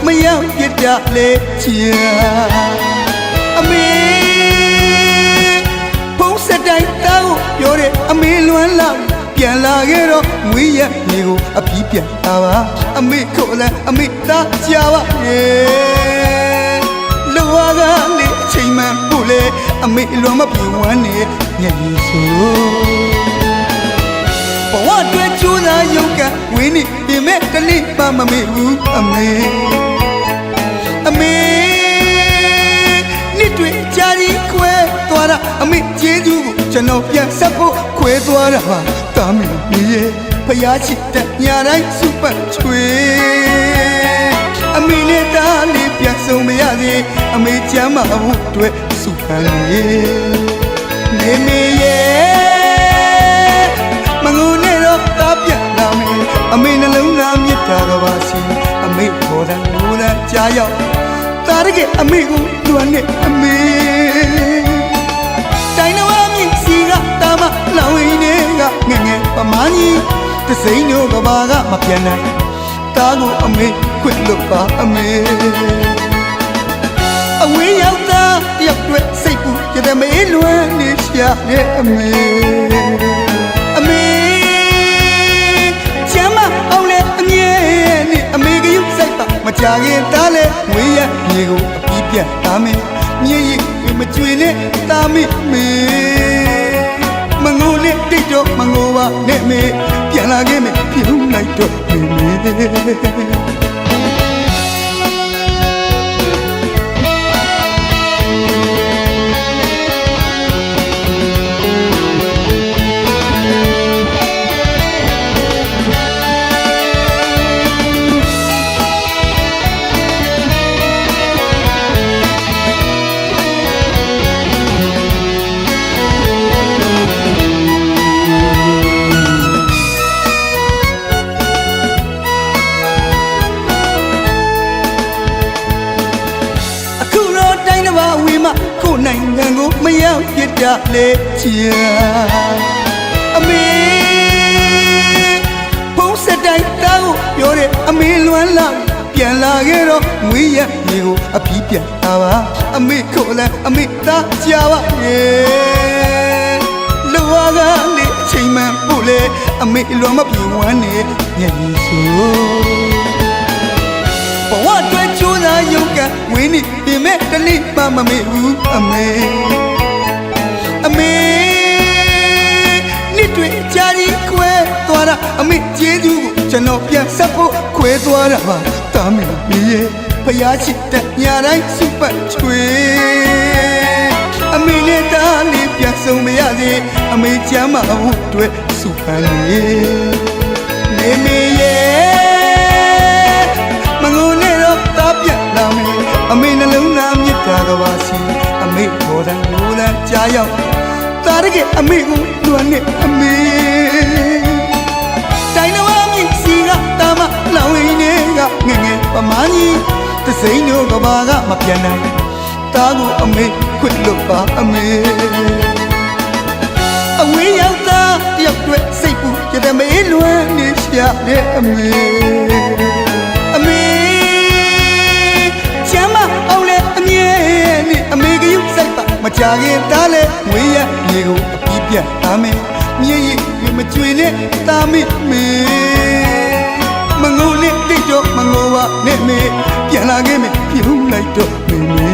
မရောက်ပြတလေချာအမေဖုံးစတိုင်းတောက်ပြောတဲ့အမေလွမ်းလောက်ပြန်လာခဲ့တော့ငွေရမြေကိုအပြီးပြန်လာပါအမေခေါ်လဲအမေသားကြပါရဲ့လောကလေးအချိန်မှဖို့လေအမေလွန်မပြေဝမ်းနေညနေဆိုဘဝတွဲကျိုးသားရုပ်ကဝင်းနေပြမဲ့တနေ့မှမမေ့ဘူးအမေနှစ်တွေကြာရီခွဲသွားတာအမေကျေးဇူးကိုကျွန်တော်ပြန်ဆက်ဖို့ခွဲသွားတာပါတာမီရဲ့ဖျားချစ်တဲ့ညာတိုင်းစုပတ်ချွေအမေနဲ့တားလေးပြန်ဆုံးမရသေးအမေချမ်းမဖို့အတွက်စုပန်းနေမေရဲ့မငုံနဲ့တော့တားပြန်လာမယ်အမေနှလုံးသားမြတ်တာတော့ပါစီအမေခေါ်တဲ့မိုးတဲ့ကြားရောက်တားရကအမေကိုလွမ်းနဲ့အမေတိုင်းတော်မြင့်စီကတာမလောင်ရင်းနေကငငယ်ပမာကြီးတစိမ့်တို့ကဘာကမပြန်နိုင်တားကိုအမေခွင့်လို့ပါအမေအဝေးရောက်သားတယောက်တွေစိတ်ပူကြတဲ့မေးလွမ်းနေရှာတဲ့အမေအမေချမ်းမအောင်လေအမြဲနဲ့အမေကယူစိတ်ပါမကြခင်တားလေငွေရမြေကိုအပြီးပြန်တာမင်းမြေကြီးမကျွေနဲ့တာမိမေမငိုနဲ့တိတ်တော့မငိုပါနဲ့မေပြန်လာခဲ့မယ်ပြုံးလိုက်တော့မေနိုင်ငံကိုမရောက်ပြတလေချာအမေဖုံးစတိုင်းတောက်ပြောတဲ့အမေလွမ်းလောက်ပြန်လာခဲ့တော့ငွေရမြေကိုအပြီးပြန်လာပါအမေခေါ်လဲအမေသားကြပါရဲ့လောကလေးအချိန်မှဖို့လေအမေလွန်မပြေဝမ်းနေညနေဆိုဘဝတွဲကျိုးသားရုပ်ကဝင်းနေပြမဲ့တနေ့မှမမေ့ဘူးအမေနှစ်တွေကြာရီခွဲသွားတာအမေကျေးဇူးကိုကျွန်တော်ပြန်ဆက်ဖို့ခွဲသွားတာပါတာမီရဲ့ဖျားချစ်တဲ့ညာတိုင်းစုပတ်ချွေအမေနဲ့တားလေးပြန်ဆုံးမရသေးအမေချမ်းမဖို့အတွက်စုပန်းနေမေရဲ့မငုံနဲ့တော့တားပြန်လာမယ်အမေနှလုံးသားမြတ်တာတော့ပါစီအမေခေါ်တဲ့မိုးတဲ့ကြားရောက်တားရကအမေကိုလွမ်းနဲ့အမေတိုင်းတော်မြင့်စီကတာမလောင်ရင်းနေကငငယ်ပမာကြီးတစိမ့်တို့ကဘာကမပြန်နိုင်တားကိုအမေခွင့်လို့ပါအမေအဝေးရောက်သားတယောက်တွေစိတ်ပူကြတဲ့မေးလွမ်းနေရှာတဲ့အမေမကြခင်တားလေငွေရမြေကိုအပြီးပြန်လာမယ်မြေကြီးမကျွေနဲ့တာမိမေမငုံနဲ့တိတ်တော့မငိုပါနဲ့မေပြန်လာခဲ့မယ်ပြုံးလိုက်တော့မေ